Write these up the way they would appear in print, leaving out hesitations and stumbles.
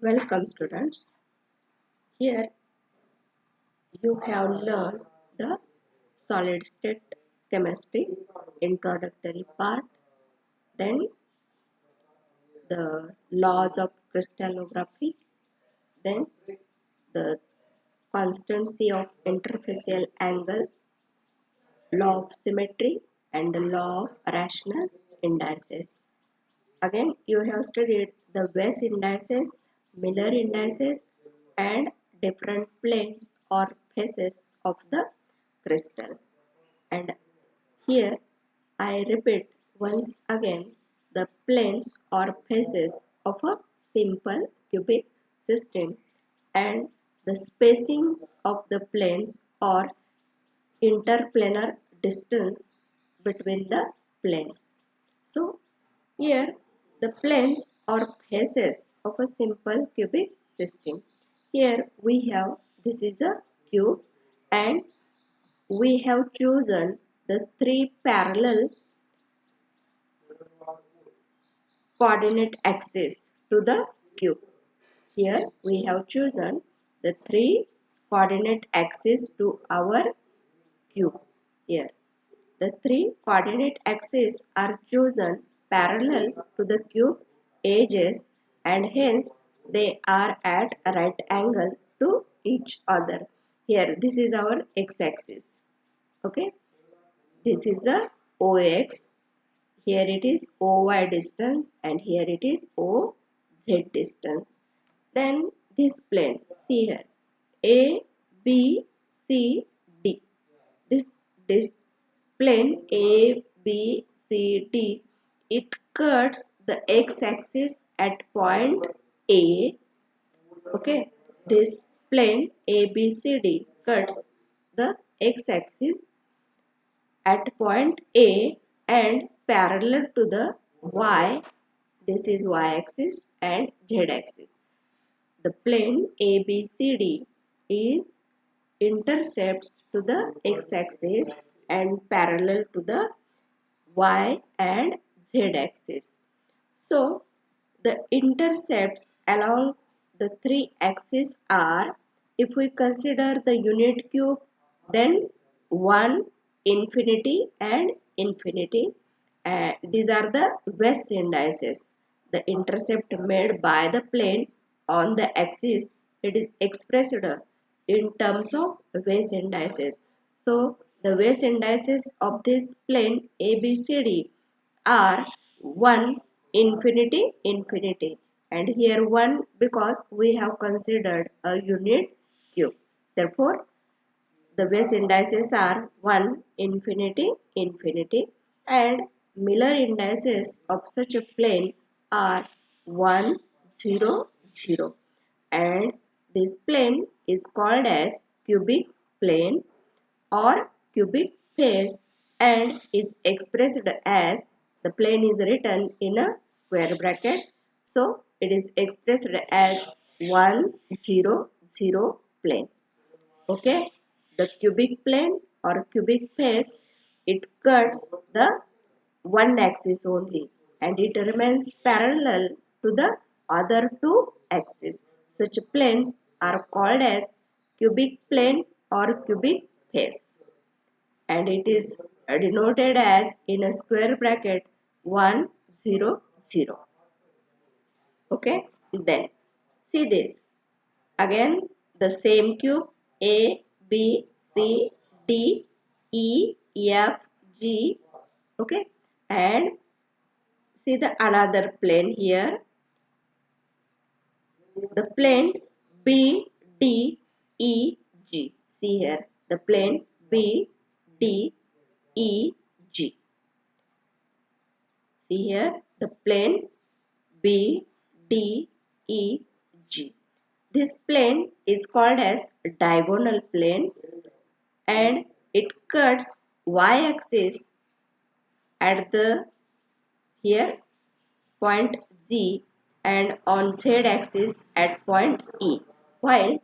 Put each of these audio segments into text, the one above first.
Welcome students. Here you have learned the solid state chemistry introductory part, then the laws of crystallography, then the constancy of interfacial angle, law of symmetry and the law of rational indices. Again you have studied the Weiss indices, Miller indices and different planes or phases of the crystal. And here I repeat once again the planes or phases of a simple cubic system and the spacings of the planes or interplanar distance between the planes. So here the planes or faces of a simple cubic system. Here we have, this is a cube and we have chosen the three parallel coordinate axes to the cube. Here we have chosen the three coordinate axes to our cube. Here the three coordinate axes are chosen parallel to the cube edges and hence they are at a right angle to each other. Here this is our x-axis. Okay, this is a OX. Here it is OY distance and here it is OZ distance. Then this plane, see here, A, B, C, D. This plane A, B, C, D, it cuts the x-axis at point A. Okay, this plane A, B, C, D cuts the x-axis at point A and parallel to the y. This is y-axis and z-axis. The plane ABCD is intercepts to the x-axis and parallel to the y and z-axis. So the intercepts along the three axes are, if we consider the unit cube, then 1, infinity and infinity. These are the Weiss indices. The intercept made by the plane on the axis, it is expressed in terms of Weiss indices. So the Weiss indices of this plane ABCD are 1, infinity, infinity, and here 1 because we have considered a unit cube. Therefore the Weiss indices are 1, infinity, infinity, and Miller indices of such a plane are 1, 0, 0. And this plane is called as cubic plane or cubic face and is expressed as, the plane is written in a square bracket. So it is expressed as 1, 0, 0 plane. Okay, the cubic plane or cubic face, it cuts the one axis only and it remains parallel to the other two axes. Such planes are called as cubic plane or cubic face and it is denoted as in a square bracket 1, 0, 0. Okay, then see this. Again, the same cube A, B, C, D, E, F, G. Okay, and see the another plane here. The plane B, D, E, G. See here, the plane B, D, E, G. See here, the plane B, D, E, G. This plane is called as diagonal plane and it cuts y-axis at the here point G and on z-axis at point E, while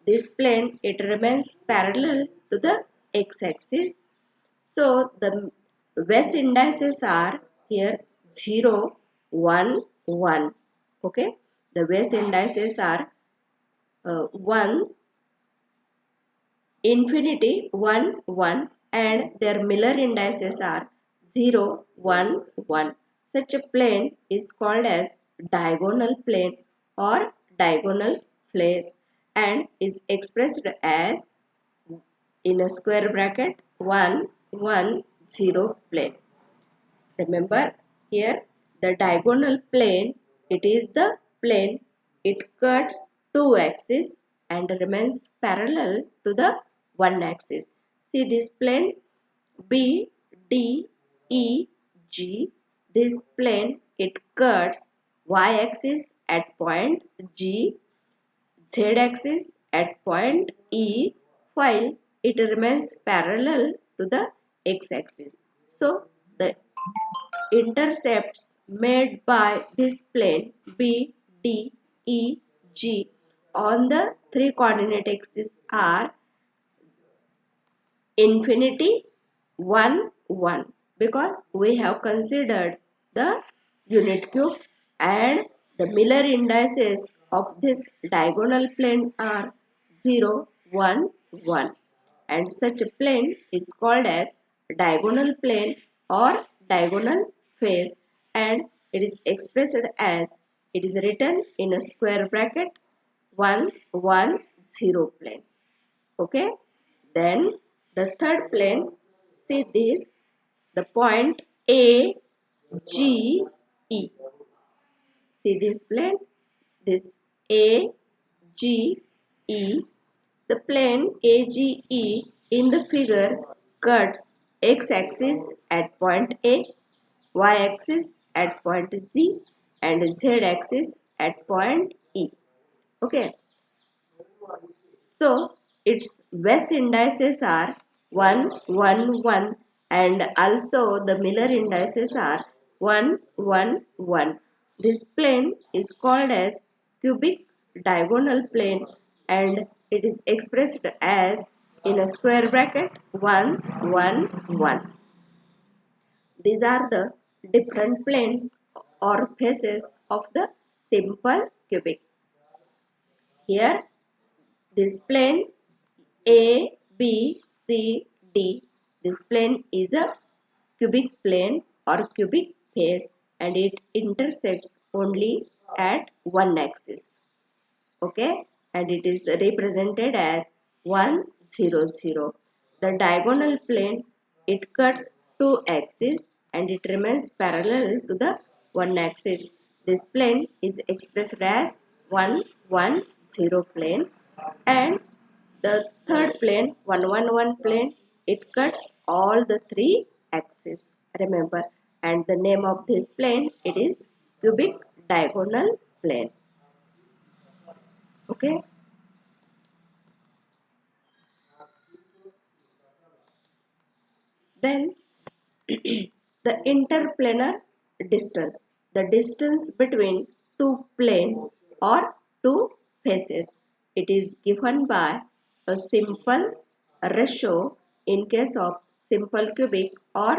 this plane it remains parallel to the x-axis. So the Weiss indices are here 0, 1, 1. Okay, The base indices are 1, infinity 1, 1, and their Miller indices are 0, 1, 1. Such a plane is called as diagonal plane or diagonal face and is expressed as in a square bracket 1, 1, 0 plane. Remember here the diagonal plane, it is the plane, it cuts two axes and remains parallel to the one axis. See this plane B, D, E, G. This plane, it cuts y axis at point G, z axis at point E, while it remains parallel to the x axis. So the intercepts made by this plane B, D, E, G on the three coordinate axes are infinity 1, 1 because we have considered the unit cube and the Miller indices of this diagonal plane are 0, 1, 1 and such a plane is called as diagonal plane or diagonal face and it is expressed as it is written in a square bracket 1, 1, 0 plane. Okay, then the third plane, see this, the point A, G, E. See this plane, this A, G, E. The plane AGE in the figure cuts x-axis at point A, y-axis at point Z and z-axis at point E. Okay. So its base indices are 1, 1, 1 and also the Miller indices are 1, 1, 1. This plane is called as cubic diagonal plane and it is expressed as in a square bracket 1, 1, 1. These are the different planes or faces of the simple cubic. Here this plane A, B, C, D. This plane is a cubic plane or cubic face and it intersects only at one axis. Okay, and it is represented as 1, 0, 0. The diagonal plane, it cuts two axes and it remains parallel to the one axis. This plane is expressed as 1, 1, 0 plane and the third plane, 111 plane, it cuts all the three axes. Remember, and the name of this plane, it is cubic diagonal plane. Okay. Then the interplanar distance, the distance between two planes or two faces. It is given by a simple ratio in case of simple cubic or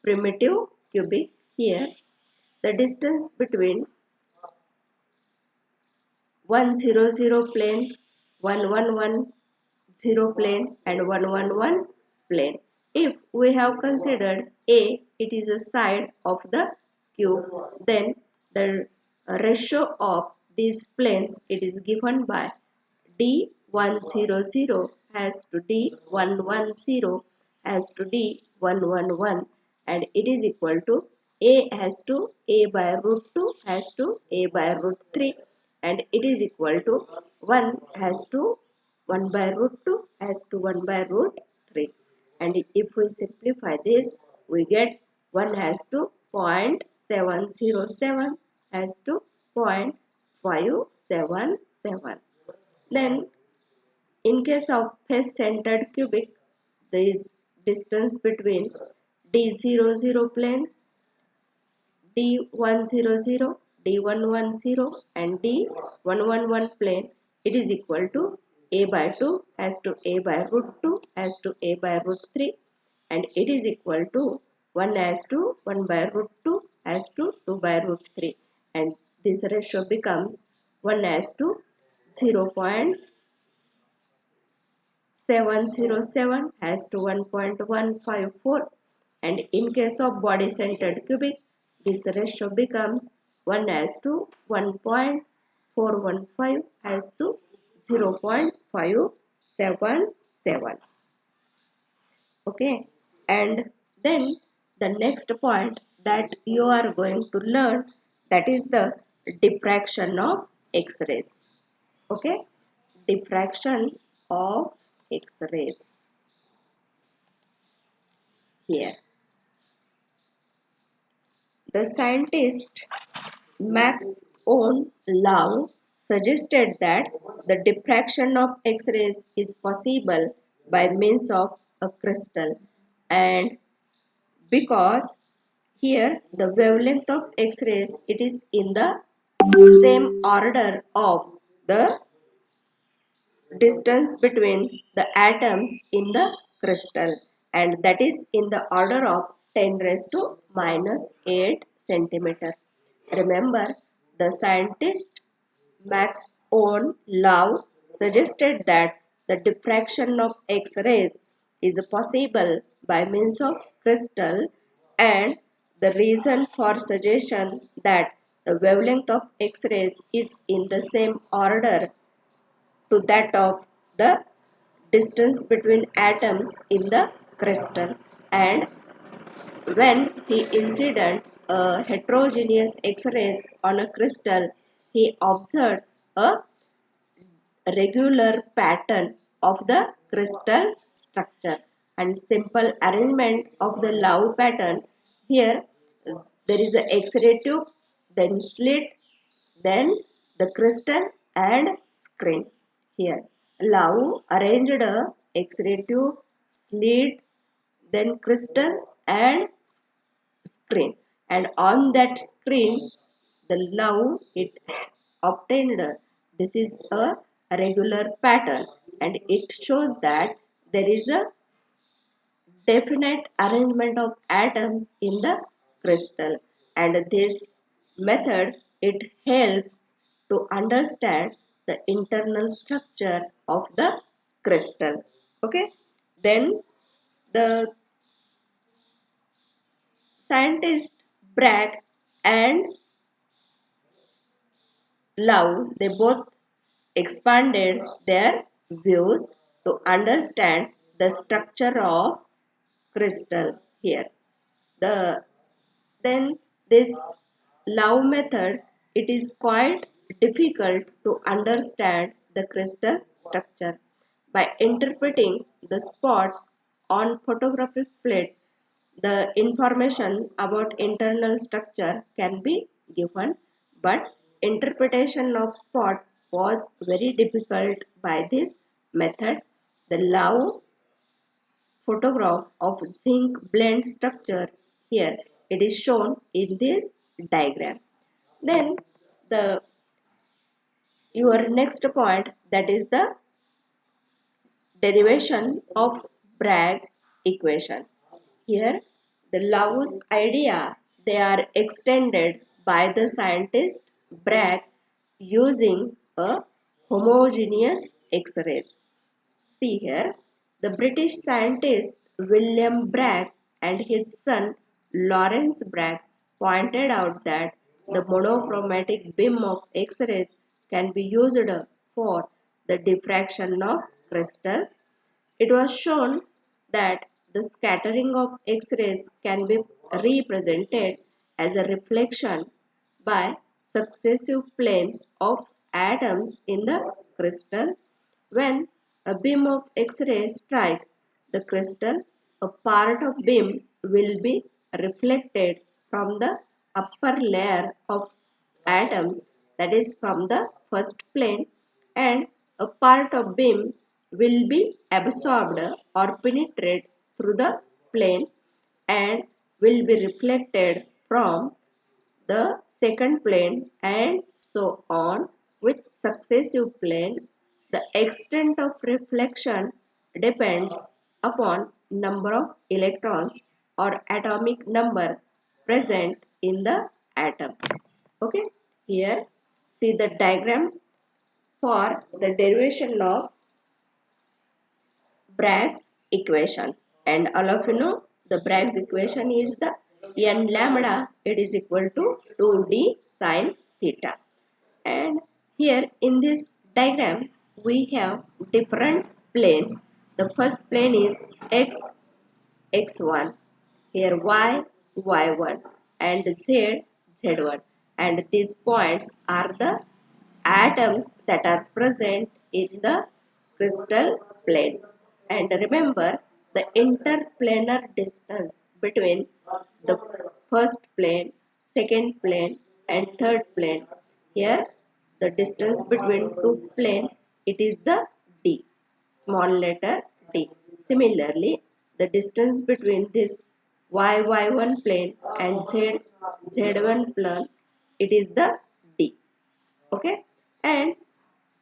primitive cubic. Here, the distance between 100 plane, 111 plane and 111 plane. If we have considered A, it is the side of the cube, then the ratio of these planes, it is given by D100 has to D110 has to D111 and it is equal to A has to A by root 2 has to A by root 3 and it is equal to 1 has to 1 by root 2 has to 1 by root 3 and if we simplify this we get 1 has to 0.707 has to 0.577. Then in case of face-centered cubic, this distance between D00 plane, D100, D110 and D111 plane, it is equal to A by 2 has to A by root 2 has to A by root 3 and it is equal to 1 has to 1 by root 2 has to 2 by root 3 and this ratio becomes 1 has to 0.707 has to 1.154, and in case of body centered cubic this ratio becomes 1 has to 1.415 has to 0.577. Okay, and then the next point that you are going to learn, that is the diffraction of X-rays. Okay, diffraction of X-rays. Here the scientist Max von Laue suggested that the diffraction of X-rays is possible by means of a crystal, and because here the wavelength of X-rays, it is in the same order of the distance between the atoms in the crystal, and that is in the order of 10 raised to minus 8 centimeter. Remember, the scientist Max von Laue suggested that the diffraction of X-rays is possible by means of crystal, and the reason for suggestion that the wavelength of X-rays is in the same order to that of the distance between atoms in the crystal, and when he incident heterogeneous X-rays on a crystal, he observed a regular pattern of the crystal structure and simple arrangement of the Laue pattern. Here there is a X-ray tube, then slit, then the crystal and screen. Here Laue arranged a X-ray tube, slit, then crystal and screen, and on that screen the Laue it obtained this is a regular pattern, and it shows that there is a definite arrangement of atoms in the crystal, and this method it helps to understand the internal structure of the crystal. Okay, then the scientist Bragg and Laue they both expanded their views to understand the structure of crystal. Here the then this Laue method, it is quite difficult to understand the crystal structure. By interpreting the spots on photographic plate, the information about internal structure can be given, but interpretation of spot was very difficult by this method. The Laue photograph of zinc blende structure, here it is shown in this diagram. Then the your next point, that is the derivation of Bragg's equation. Here the Laue's idea they are extended by the scientist Bragg using a homogeneous X-rays. See here, the British scientist William Bragg and his son Lawrence Bragg pointed out that the monochromatic beam of X-rays can be used for the diffraction of crystal. It was shown that the scattering of X-rays can be represented as a reflection by successive planes of atoms in the crystal. When a beam of X-ray strikes the crystal, a part of beam will be reflected from the upper layer of atoms, that is from the first plane, and a part of beam will be absorbed or penetrate through the plane and will be reflected from the second plane, and so on with successive planes. The extent of reflection depends upon number of electrons or atomic number present in the atom. Okay, here see the diagram for the derivation of Bragg's equation. And all of you know the Bragg's equation is the n lambda, it is equal to 2d sine theta. And here in this diagram we have different planes. The first plane is x, x1, here y, y1, and z, z1, and these points are the atoms that are present in the crystal plane. And remember the interplanar distance between the first plane, second plane, and third plane. Here the distance between two planes, it is the d, small letter d. Similarly, the distance between this y1 plane and z1 plane, it is the d. Okay, and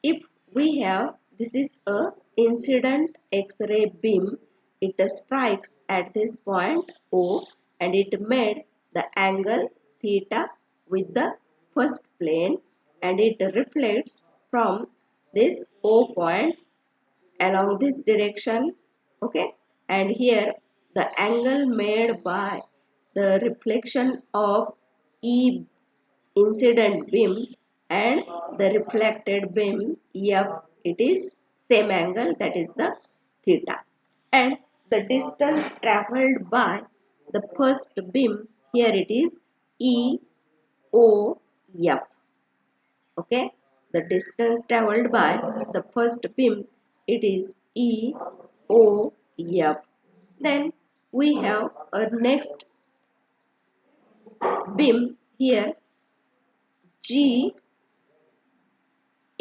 if we have, this is a incident X-ray beam, it strikes at this point O and it made the angle theta with the first plane, and it reflects from this O point along this direction. Okay, and here the angle made by the reflection of E incident beam and the reflected beam F, it is same angle, that is the theta. And the distance travelled by the first beam, here it is E O F. Okay, the distance travelled by the first beam, it is E O F. Then we have a next beam here G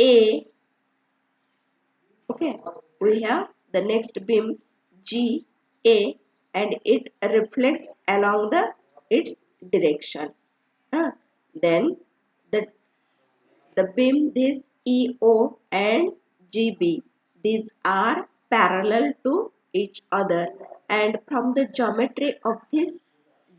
A. Okay, we have the next beam G A and it reflects along its direction. Then the beam this EO and GB, these are parallel to each other, and from the geometry of this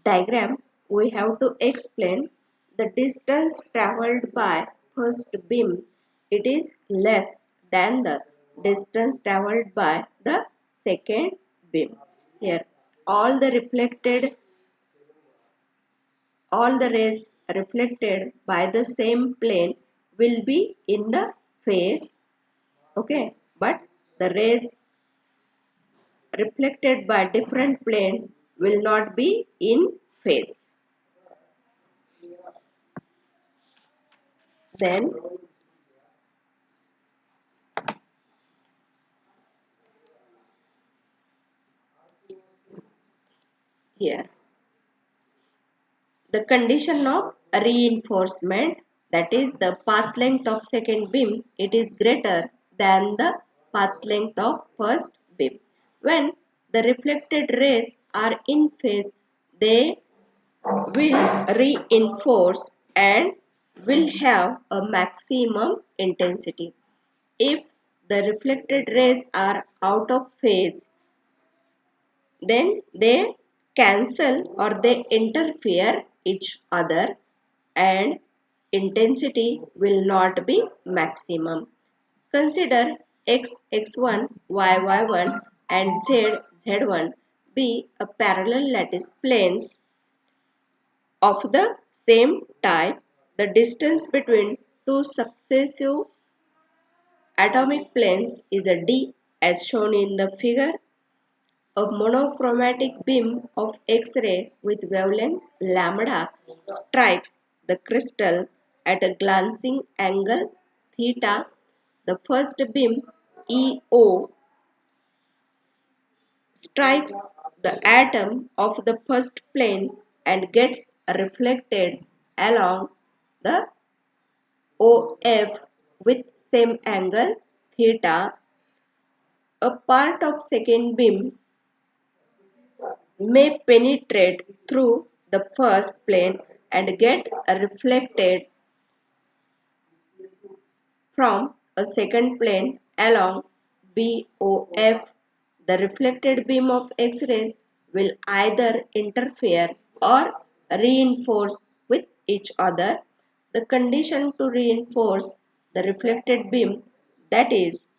diagram we have to explain the distance travelled by first beam, it is less than the distance travelled by the second beam. Here all the rays reflected by the same plane will be in the phase. Okay, but the rays reflected by different planes will not be in phase. Then here the condition of reinforcement, that is the path length of second beam, it is greater than the path length of first beam. When the reflected rays are in phase, they will reinforce and will have a maximum intensity. If the reflected rays are out of phase, then they cancel or they interfere each other and intensity will not be maximum. Consider x1, y1 and z1 be a parallel lattice planes of the same type. The distance between two successive atomic planes is a d as shown in the figure. A monochromatic beam of X-ray with wavelength lambda strikes the crystal at a glancing angle theta. The first beam EO strikes the atom of the first plane and gets reflected along the OF with same angle theta. A part of second beam may penetrate through the first plane and get reflected from a second plane along BOF. The reflected beam of X-rays will either interfere or reinforce with each other. the condition to reinforce the reflected beam, that is,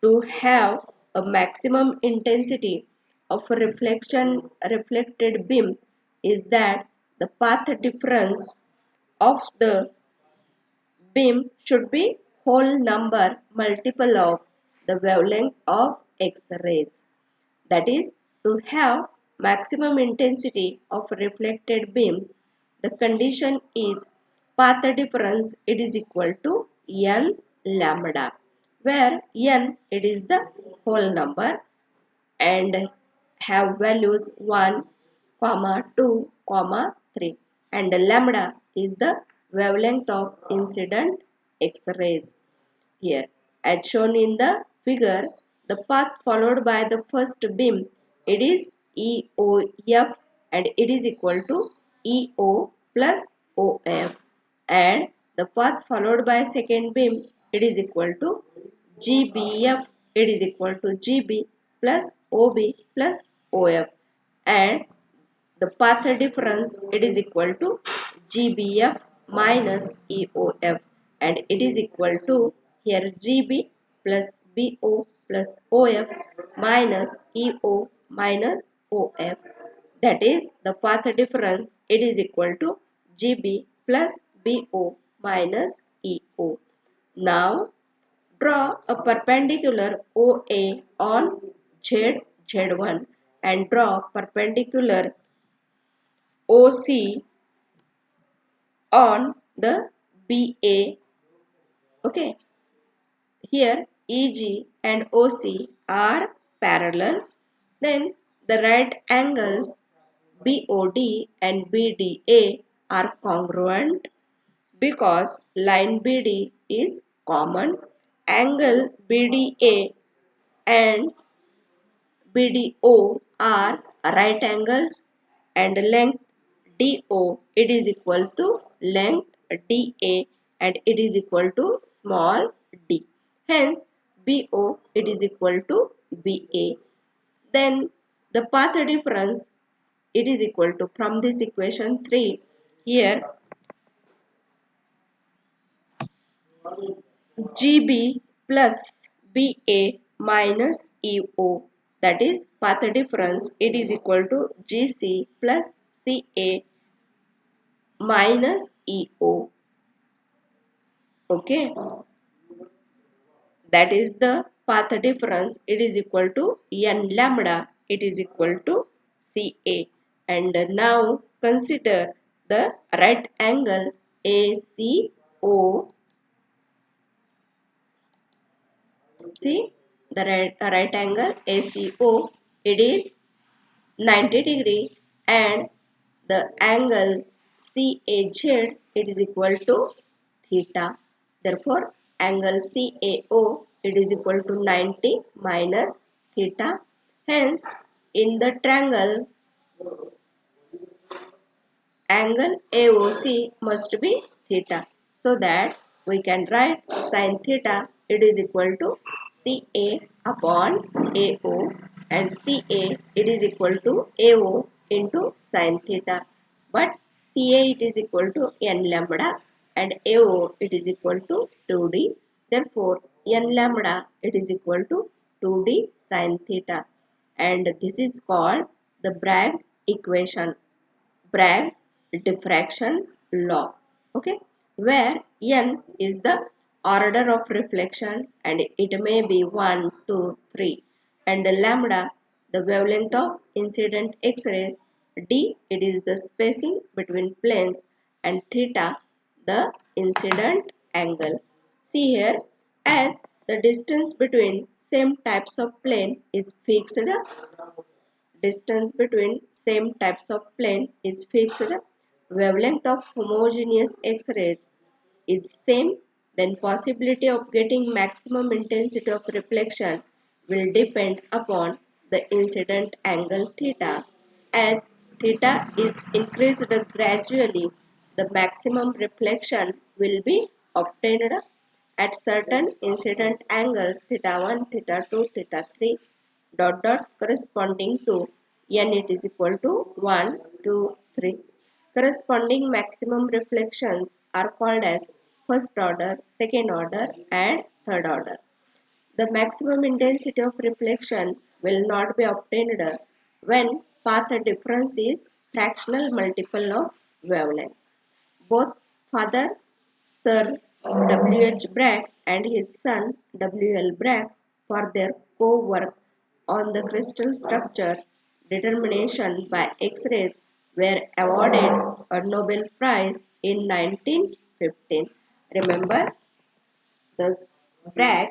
to have a maximum intensity of a reflected beam, is that the path difference of the beam should be whole number multiple of the wavelength of X-rays. That is, to have maximum intensity of reflected beams, the condition is path difference it is equal to n lambda, where n it is the whole number and have values 1, comma 2, comma 3, and lambda is the wavelength of incident X-rays. Here, as shown in the figure, the path followed by the first beam, it is EOF and it is equal to EO plus OF, and the path followed by second beam, it is equal to GBF, it is equal to GB plus OB plus OF, and the path difference it is equal to GBF minus EOF, and it is equal to here GB plus BO plus OF minus EO minus OF, that is the path difference it is equal to GB plus BO minus EO. Now draw a perpendicular OA on Z1 and draw perpendicular OC on the BA. Okay, here EG and OC are parallel. Then the right angles BOD and BDA are congruent because line BD is common. Angle BDA and BDO are right angles and length DO it is equal to length DA and it is equal to small d. Hence BO it is equal to BA. Then the path difference it is equal to, from this equation 3, here GB plus BA minus EO, that is path difference it is equal to GC plus CA minus EO. Okay, that is the path difference it is equal to n lambda it is equal to CA. And now consider the right angle ACO. See the right angle ACO, it is 90 degree, and the angle CAZ it is equal to theta. Therefore, angle CAO it is equal to 90 minus theta. Hence, in the triangle, angle AOC must be theta. So that we can write sin theta it is equal to CA upon AO, and CA it is equal to AO into sin theta. But CA it is equal to n lambda and AO it is equal to 2D. Therefore, n lambda it is equal to 2D sin theta. And this is called the Bragg's equation. Bragg's diffraction law, okay, where n is the order of reflection and it may be 1, 2, 3, and lambda the wavelength of incident X-rays, d it is the spacing between planes, and theta the incident angle. See here, as the distance between same types of plane is fixed, distance between same types of plane is fixed, wavelength of homogeneous X-rays is same, then possibility of getting maximum intensity of reflection will depend upon the incident angle theta. As theta is increased gradually, the maximum reflection will be obtained at certain incident angles theta 1, theta 2, theta 3 corresponding to n it is equal to 1, 2, 3. Corresponding maximum reflections are called as first order, second order, and third order. The maximum intensity of reflection will not be obtained when path difference is fractional multiple of wavelength. Both Father Sir W. H. Bragg and his son W. L. Bragg, for their co-work on the crystal structure determination by X-rays, were awarded a Nobel Prize in 1915. Remember, the Bragg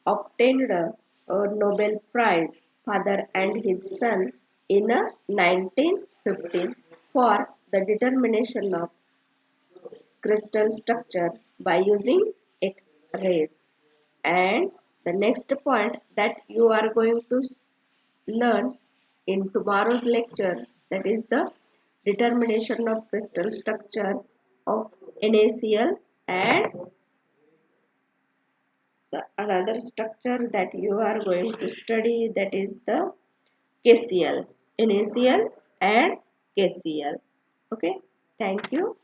obtained a Nobel Prize, father and his son, in 1915 for the determination of crystal structure by using X-rays. And the next point that you are going to learn in tomorrow's lecture, that is the determination of crystal structure of NaCl, and the another structure that you are going to study, that is the KCl, NaCl and KCl. Okay, thank you.